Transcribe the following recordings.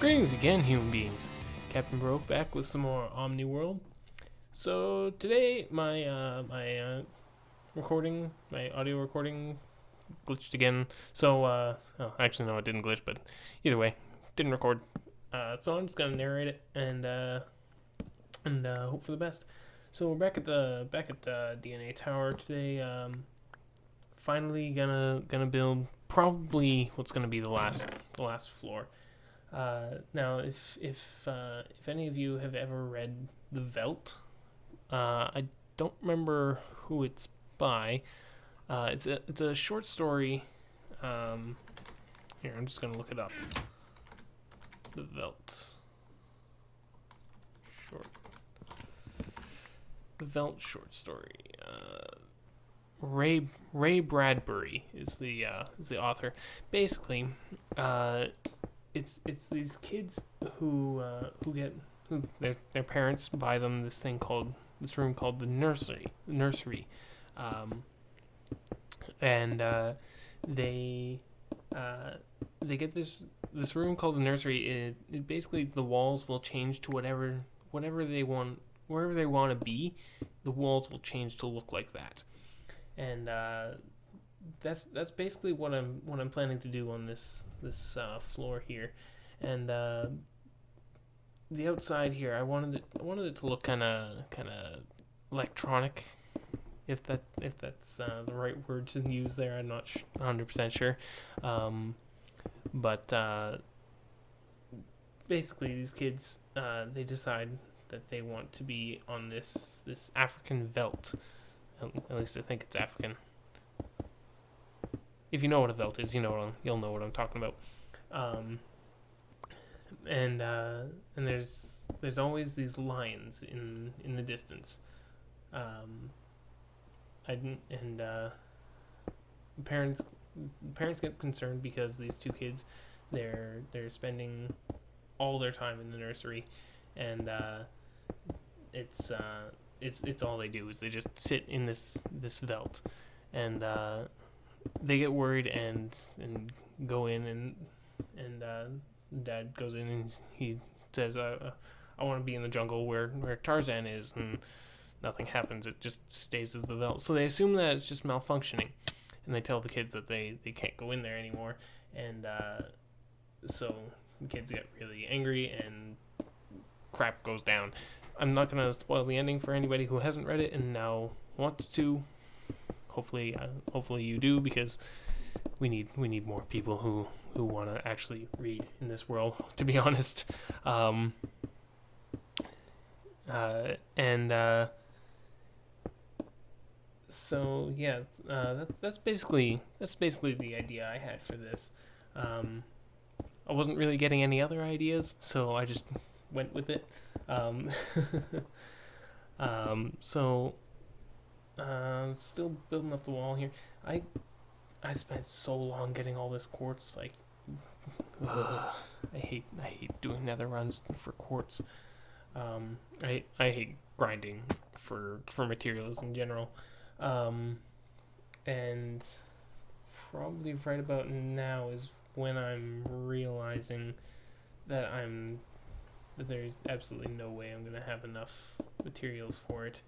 Greetings again, human beings. Captain Broke back with some more Omniworld. So today, my audio recording glitched again. So actually no, it didn't glitch, but either way, didn't record. So I'm just gonna narrate it and hope for the best. So we're back at the DNA Tower today. Finally gonna build probably what's gonna be the last floor. Now, if any of you have ever read The Veldt, I don't remember who it's by. It's a short story. Here, I'm just gonna look it up. The Veldt short. The Veldt short story. Ray Bradbury is the author. Basically, it's these kids who their parents buy them this room called the nursery, and they get this room called the nursery. It basically, the walls will change to whatever they want, wherever they want to be. The walls will change to look like that, and that's basically what I'm planning to do on this floor here. And the outside here, I wanted it to look kind of electronic, if that's the right word to use there. I'm not 100% sure, but basically these kids, they decide that they want to be on this African veldt. At least I think it's African. If you know what a veldt is, you'll know what I'm talking about. And there's always these lions in the distance. Parents get concerned because these two kids, they're spending all their time in the nursery, and it's all they do is they just sit in this veldt, and they get worried and go in, and Dad goes in and he says, I want to be in the jungle where Tarzan is, and nothing happens. It just stays as the veldt. So they assume that it's just malfunctioning, and they tell the kids that they can't go in there anymore, and so the kids get really angry and crap goes down. I'm not going to spoil the ending for anybody who hasn't read it and now wants to. Hopefully you do, because we need more people who want to actually read in this world, to be honest. So yeah, that's basically the idea I had for this. I wasn't really getting any other ideas, so I just went with it. Still building up the wall here. I spent so long getting all this quartz. Like, I hate doing nether runs for quartz. I hate grinding for materials in general. And probably right about now is when I'm realizing that there's absolutely no way I'm gonna have enough materials for it.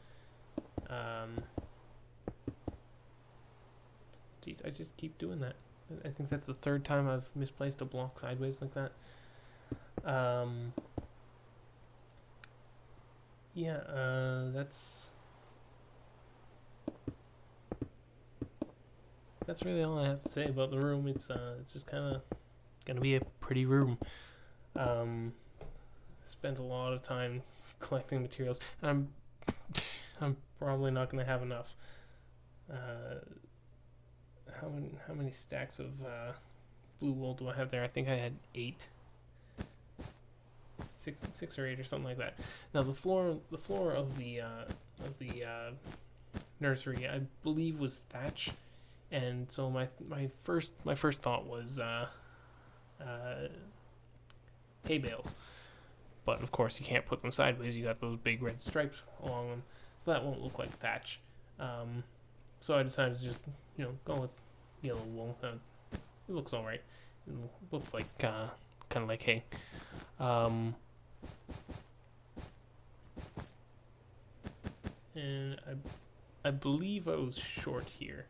Geez, I just keep doing that. I think that's the third time I've misplaced a block sideways like that. That's really all I have to say about the room. It's just kind of gonna be a pretty room. Spent a lot of time collecting materials, and I'm probably not gonna have enough. How many stacks of blue wool do I have there? I think I had 8. 6 or 8 or something like that. Now the floor of the nursery, I believe, was thatch, and so my first thought was hay bales, but of course you can't put them sideways. You got those big red stripes along them, so that won't look like thatch. So I decided to just go with yellow wool. It looks alright. It looks like kind of like, hey, um, and I believe I was short here,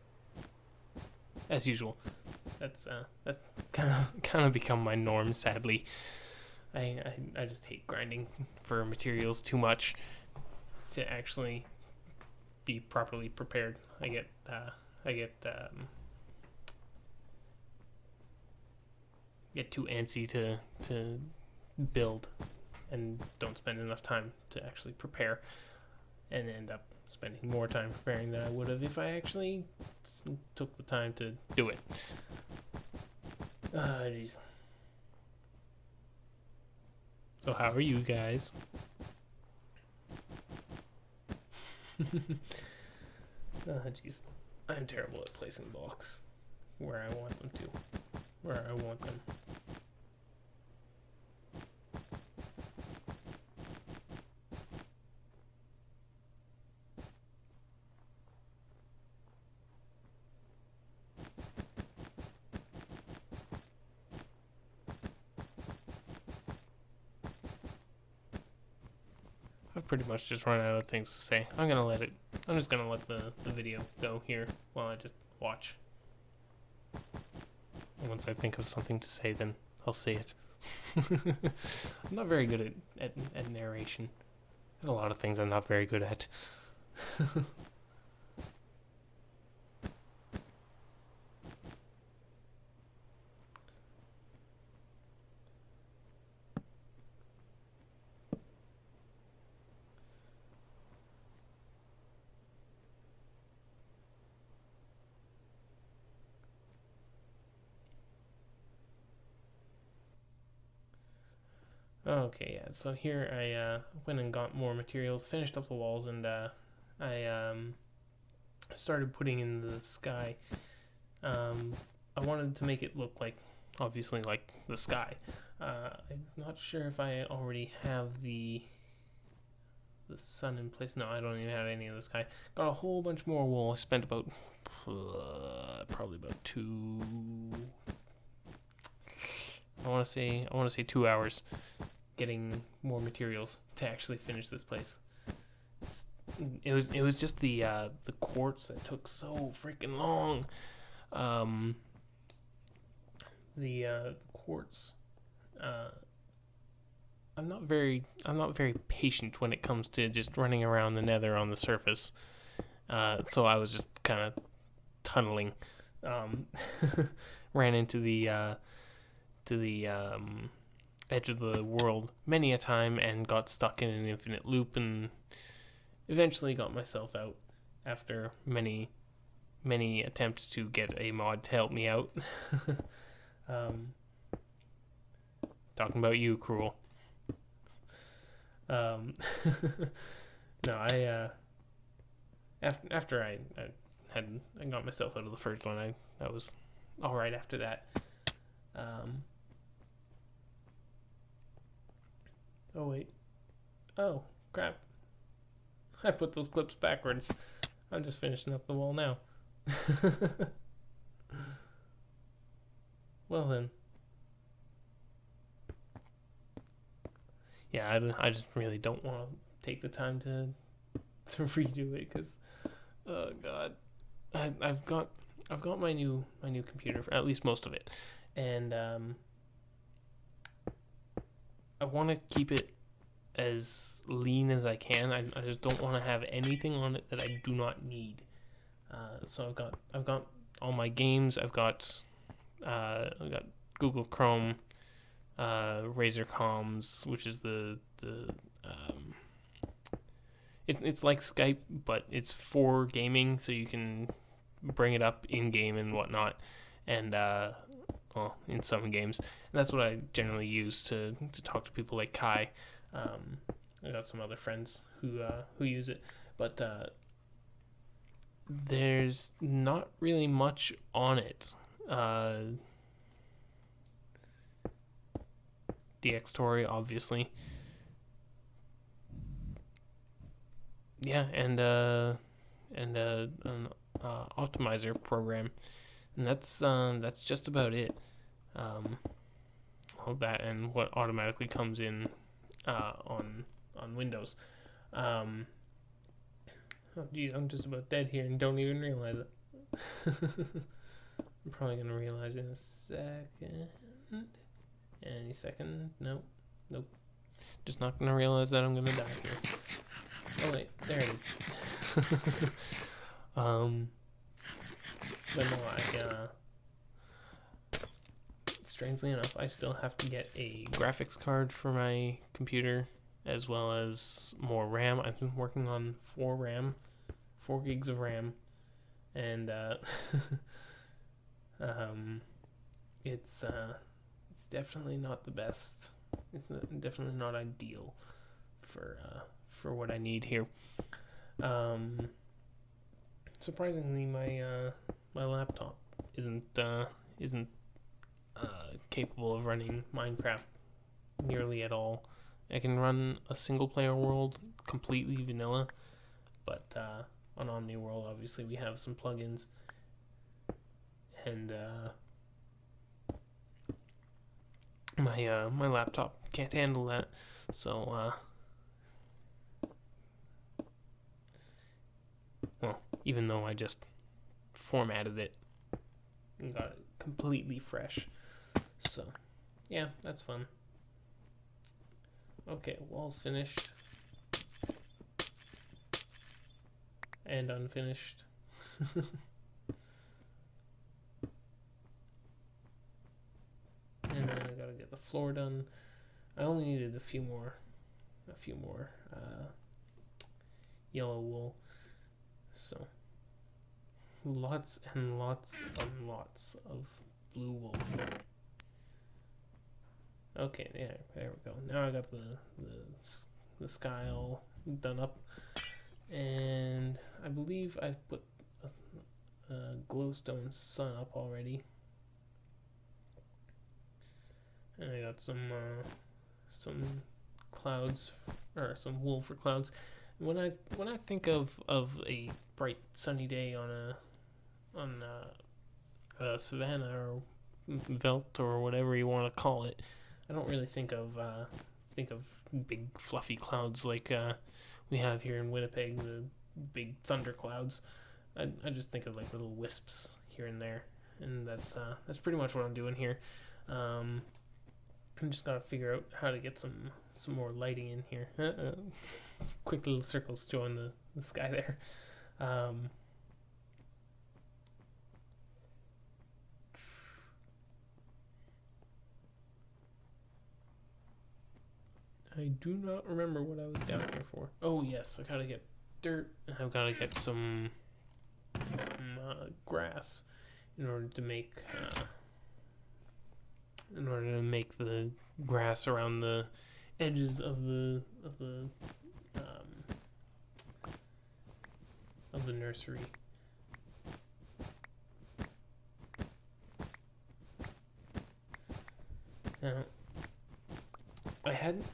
as usual. That's kind of become my norm, sadly. I just hate grinding for materials too much to actually be properly prepared. I get get too antsy to build and don't spend enough time to actually prepare, and end up spending more time preparing than I would have if I actually took the time to do it. Jeez. So how are you guys? Jeez. I'm terrible at placing blocks where I want them to. Where I want them. I've pretty much just run out of things to say. I'm just gonna let the video go here while I just watch. And once I think of something to say, then I'll say it. I'm not very good at narration. There's a lot of things I'm not very good at. Okay, yeah, so here I went and got more materials, finished up the walls, and I started putting in the sky. I wanted to make it look like, obviously, like the sky. I'm not sure if I already have the sun in place. No, I don't even have any of the sky. Got a whole bunch more wool. I spent about probably about I want to say 2 hours getting more materials to actually finish this place. It was just the quartz that took so freaking long. The quartz. I'm not very patient when it comes to just running around the Nether on the surface. So I was just kind of tunneling. Ran into the edge of the world many a time and got stuck in an infinite loop, and eventually got myself out after many attempts to get a mod to help me out. Talking about you, Cruel. No, after I got myself out of the first one, I was all right after that. Oh wait. Oh crap! I put those clips backwards. I'm just finishing up the wall now. Well then. Yeah, I just really don't want to take the time to redo it, because oh god, I've got my new computer, for at least most of it, and I want to keep it as lean as I can. I just don't want to have anything on it that I do not need. So I've got all my games. I've got Google Chrome, Razer Comms, which is it's like Skype, but it's for gaming, so you can bring it up in game and whatnot, and well, in some games, and that's what I generally use to talk to people like Kai. I got some other friends who use it, but there's not really much on it. DX Story, obviously. Yeah, and an optimizer program, and that's just about it. well, that and what automatically comes in on Windows. Um, oh geez, I'm just about dead here and don't even realize it. I'm probably gonna realize in a second. Any second? Nope. Nope. Just not gonna realize that I'm gonna die here. Oh wait, there it is. But no, strangely enough, I still have to get a graphics card for my computer, as well as more RAM. I've been working on 4 gigs of RAM, and it's definitely not the best. It's definitely not ideal for what I need here. Surprisingly, my laptop isn't capable of running Minecraft nearly at all. I can run a single player world completely vanilla, but on Omniworld, obviously, we have some plugins, and my laptop can't handle that. So well, even though I just formatted it and got it completely fresh, so yeah, that's fun. Okay, wall's finished and unfinished. And then I gotta get the floor done. I only needed a few more yellow wool. So lots and lots and lots of blue wool. Okay, yeah, there we go. Now I got the sky all done up, and I believe I've put a glowstone sun up already. And I got some clouds, or some wool for clouds. When I think of a bright sunny day on a savanna or veldt or whatever you want to call it, I don't really think of big fluffy clouds like we have here in Winnipeg, the big thunder clouds. I just think of like little wisps here and there, and that's pretty much what I'm doing here. I'm just gotta figure out how to get some more lighting in here. Quick little circles showing the sky there. I do not remember what I was down here for. Oh yes, I gotta get dirt, and I've gotta get some grass in order to make the grass around the edges of the nursery. Now, I hadn't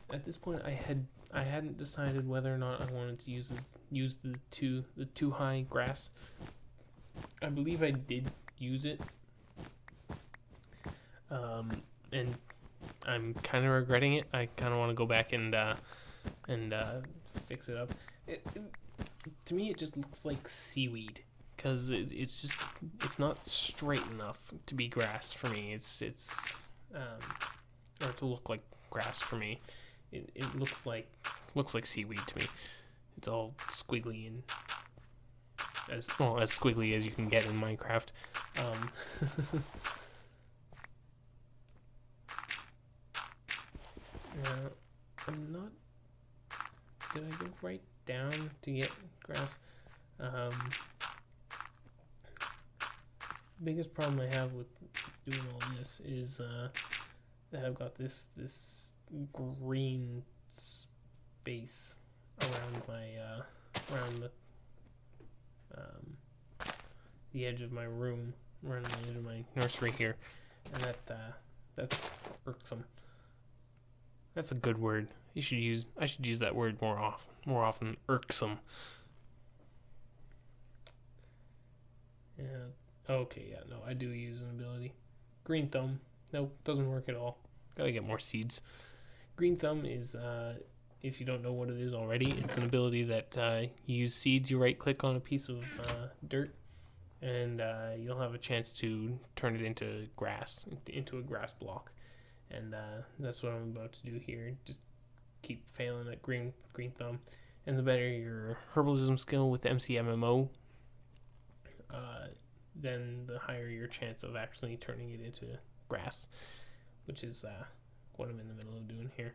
decided whether or not I wanted to use the too high grass. I believe I did use it, and I'm kind of regretting it. I kind of want to go back and fix it up. To me, it just looks like seaweed, because it's not straight enough to be grass for me. Or to look like grass for me. It looks like seaweed to me. It's all squiggly and as squiggly as you can get in Minecraft. I'm not. Did I go right down to get grass? Biggest problem I have with doing all this is that I've got this green space around my around the edge of my room, around the edge of my nursery here, and that's irksome. That's a good word. I should use that word more often. Irksome. Yeah. Okay. Yeah. No, I do use an ability. Green thumb. Nope. Doesn't work at all. Gotta get more seeds. Green Thumb is, if you don't know what it is already, it's an ability that you use seeds. You right click on a piece of dirt, and you'll have a chance to turn it into grass, into a grass block. And that's what I'm about to do here. Just keep failing at Green Thumb. And the better your herbalism skill with MCMMO, then the higher your chance of actually turning it into grass, which is what I'm in the middle of doing here.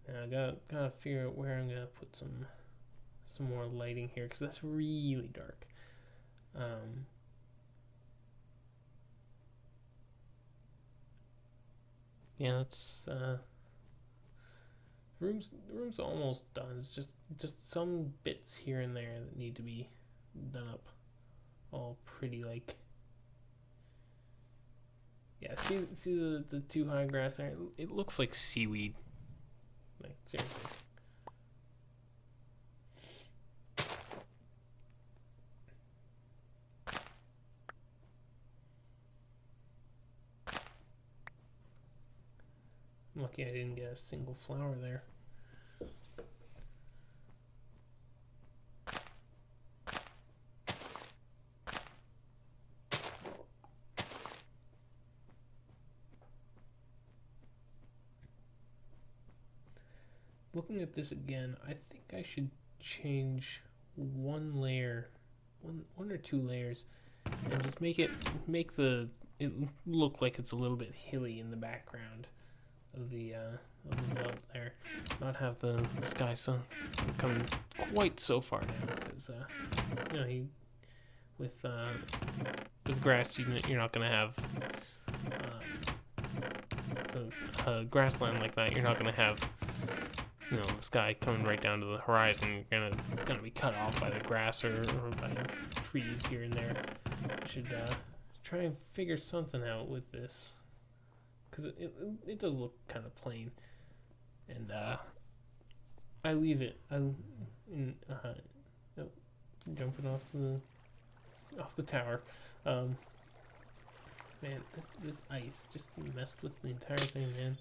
Now I gotta figure out where I'm gonna put some more lighting here, because that's really dark. Yeah, that's the room's almost done. It's just some bits here and there that need to be done up all pretty, like, yeah, see the too high grass there? It looks like seaweed. Like, seriously. I'm lucky I didn't get a single flower there. Looking at this again, I think I should change one layer, one or two layers, and just make it look like it's a little bit hilly in the background of the belt there. Not have the sky so come quite so far down, because you know, with grass you're not gonna have a grassland like that. You're not gonna have, you know, the sky coming right down to the horizon. It's gonna be cut off by the grass or by trees here and there. I should try and figure something out with this, because it does look kind of plain, and I leave it. Jumping off the tower. Man, this ice just messed with the entire thing, man.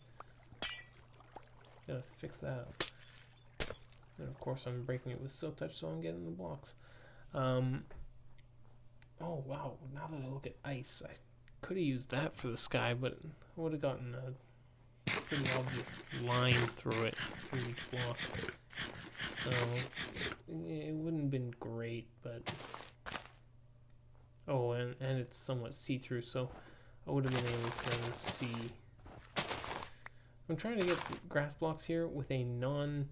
Gotta fix that up. And of course I'm breaking it with Silk Touch, so I'm getting the blocks. Oh wow, now that I look at ice, I could have used that for the sky, but I would have gotten a pretty obvious line through it, through each block. So it wouldn't have been great, but oh, and it's somewhat see-through, so I would have been able to see. I'm trying to get grass blocks here with a non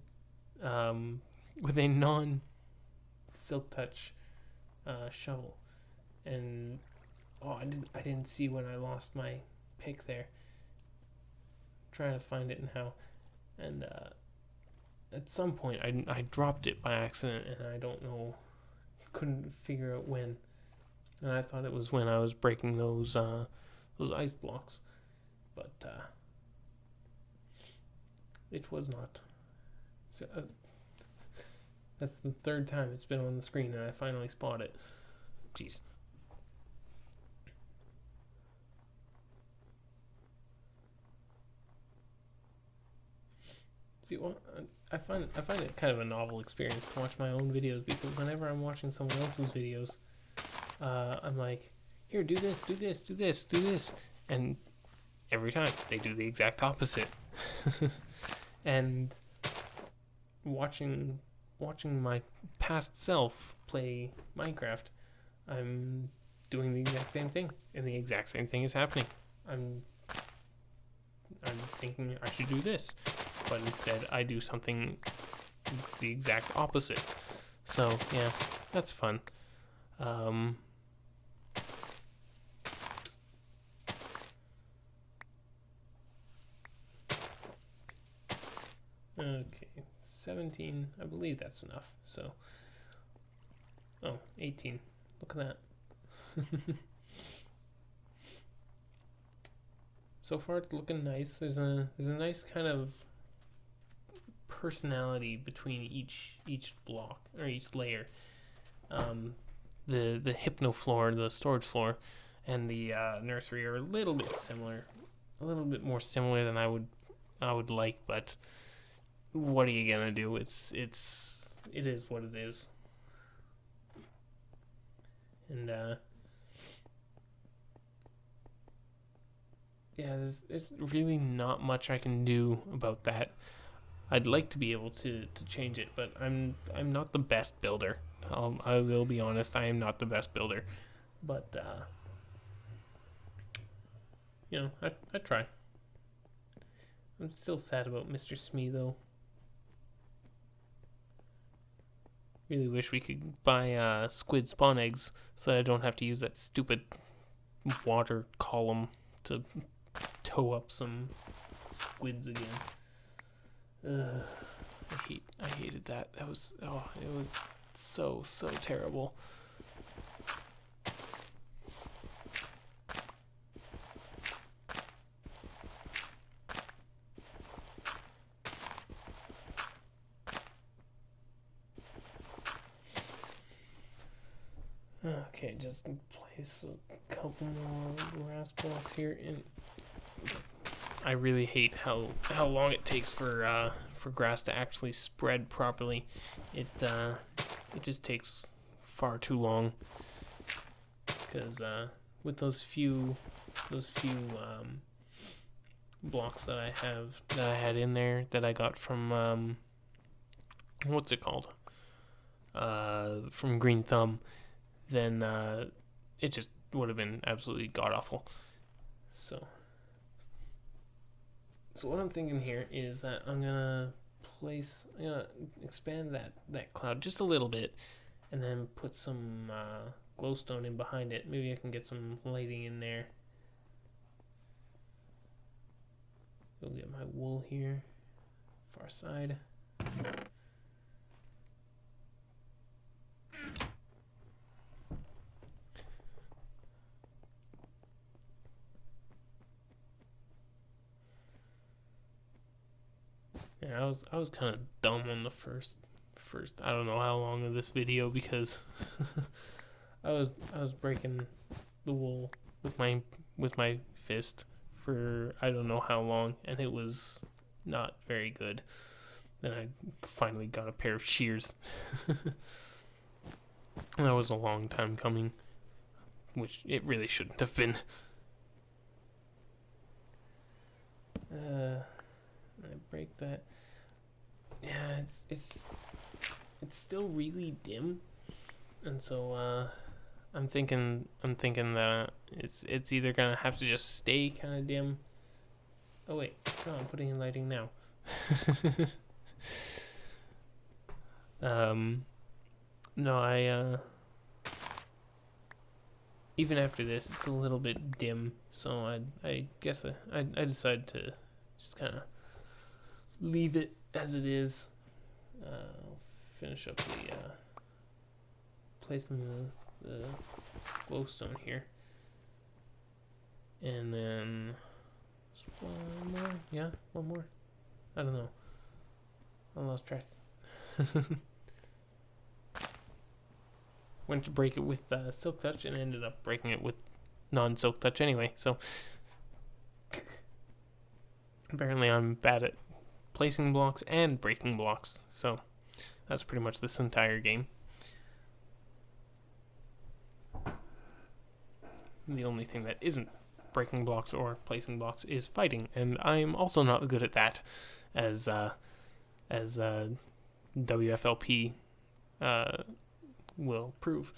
Silk Touch shovel, and oh, I didn't see when I lost my pick there. I'm trying to find it now, and at some point I dropped it by accident, and I don't know, couldn't figure out when, and I thought it was when I was breaking those ice blocks, but it was not. So, that's the third time it's been on the screen, and I finally spot it. Jeez. See, well, I find it kind of a novel experience to watch my own videos, because whenever I'm watching someone else's videos, I'm like, here, do this, do this, do this, do this, and every time they do the exact opposite. And watching my past self play Minecraft, I'm doing the exact same thing, and the exact same thing is happening. I'm thinking I should do this, but instead I do something the exact opposite. So yeah, that's fun. Okay, 17, I believe that's enough. So, oh, 18. Look at that. So far it's looking nice. There's a nice kind of personality between each block or each layer. The hypno floor, the storage floor, and the nursery are a little bit similar, a little bit more similar than I would like, but what are you gonna do? It is what it is. And yeah, there's really not much I can do about that. I'd like to be able to change it, but I'm not the best builder. I will be honest, I am not the best builder, but I try. I'm still sad about Mr. Smee though. Really wish we could buy squid spawn eggs so that I don't have to use that stupid water column to tow up some squids again. Ugh, I hated that. It was so terrible. Okay, just place a couple more grass blocks here, and I really hate how long it takes for grass to actually spread properly. It just takes far too long, because with those few blocks that I had in there that I got from what's it called, from Green Thumb, then it just would have been absolutely god awful. So what I'm thinking here is that I'm gonna expand that cloud just a little bit, and then put some glowstone in behind it. Maybe I can get some lighting in there. Go get my wool here, far side. Yeah, I was kind of dumb on the first I don't know how long of this video, because I was breaking the wool with my fist for I don't know how long, and it was not very good. Then I finally got a pair of shears. That was a long time coming, which it really shouldn't have been. I break that. Yeah, it's still really dim, and so I'm thinking that it's either gonna have to just stay kind of dim. Oh wait, no, I'm putting in lighting now. No, even after this, it's a little bit dim, so I guess I decided to just kind of leave it as it is. I'll finish up the placing the glowstone here, and then one more. Yeah, one more. I don't know. I lost track. Went to break it with Silk Touch and ended up breaking it with non-Silk Touch anyway. So apparently I'm bad at placing blocks and breaking blocks. So that's pretty much this entire game. The only thing that isn't breaking blocks or placing blocks is fighting, and I'm also not good at that, as WFLP will prove.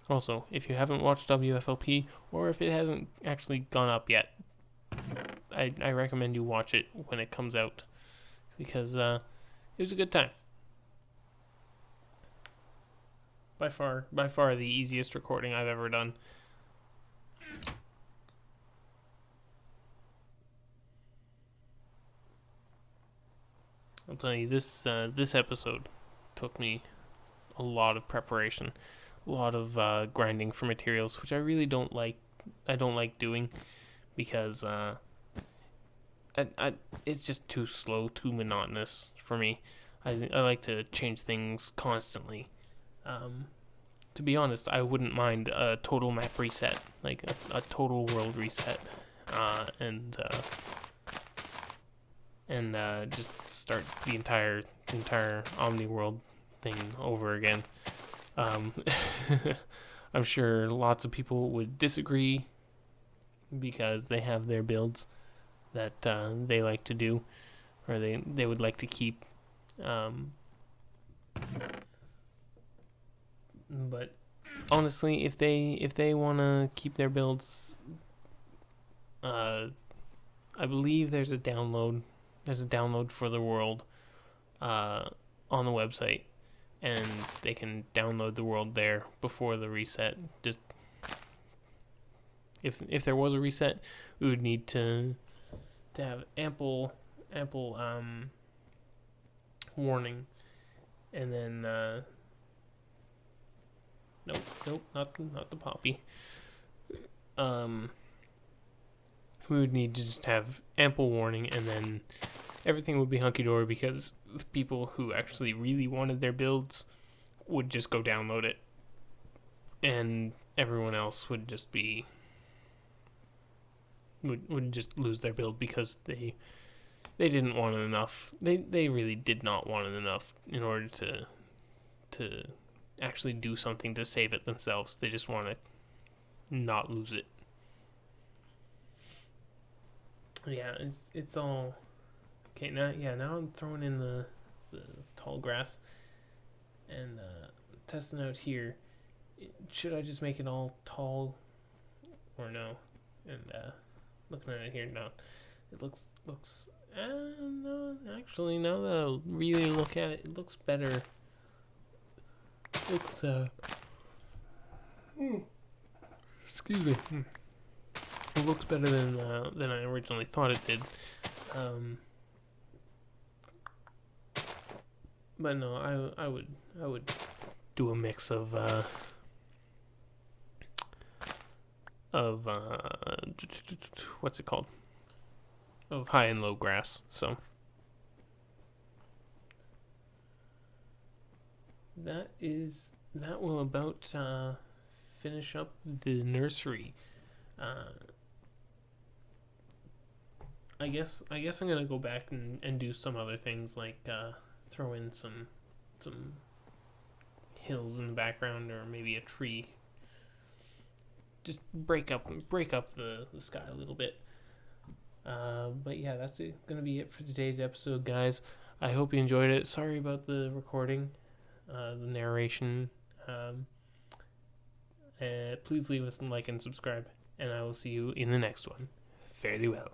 Also, if you haven't watched WFLP, or if it hasn't actually gone up yet, I recommend you watch it when it comes out, because it was a good time. By far the easiest recording I've ever done. I'll tell you, this episode took me a lot of preparation, a lot of grinding for materials, which I really don't like. I don't like doing, because it's just too slow, too monotonous for me. I like to change things constantly. Um, to be honest, I wouldn't mind a total map reset, like a total world reset, and just start the entire Omniworld thing over again. Um, I'm sure lots of people would disagree because they have their builds that they like to do, or they would like to keep. Um, but honestly, if they want to keep their builds, uh, I believe there's a download. There's a download for the world uh, on the website, and they can download the world there before the reset. Just if there was a reset, we would need to have ample warning, and then nope, not the poppy. We would need to just have ample warning, and then everything would be hunky dory because the people who actually really wanted their builds would just go download it, and everyone else would just be would just lose their build because they didn't want it enough. They really did not want it enough in order to actually do something to save it themselves. They just want to not lose it. Yeah, it's all okay now. Yeah, now I'm throwing in the tall grass and testing out here. Should I just make it all tall or no? And looking at it here now, it looks no, actually, now that I really look at it, it looks better. It looks excuse me. It looks better than I originally thought it did. But no, I would do a mix of what's it called? Of high and low grass. So that will about finish up the nursery. I guess I'm gonna go back and do some other things like throw in some hills in the background, or maybe a tree. Just break up the sky a little bit. But yeah, that's gonna be it for today's episode, guys. I hope you enjoyed it. Sorry about the recording, the narration. Please leave us a like and subscribe, and I will see you in the next one. Fare thee well.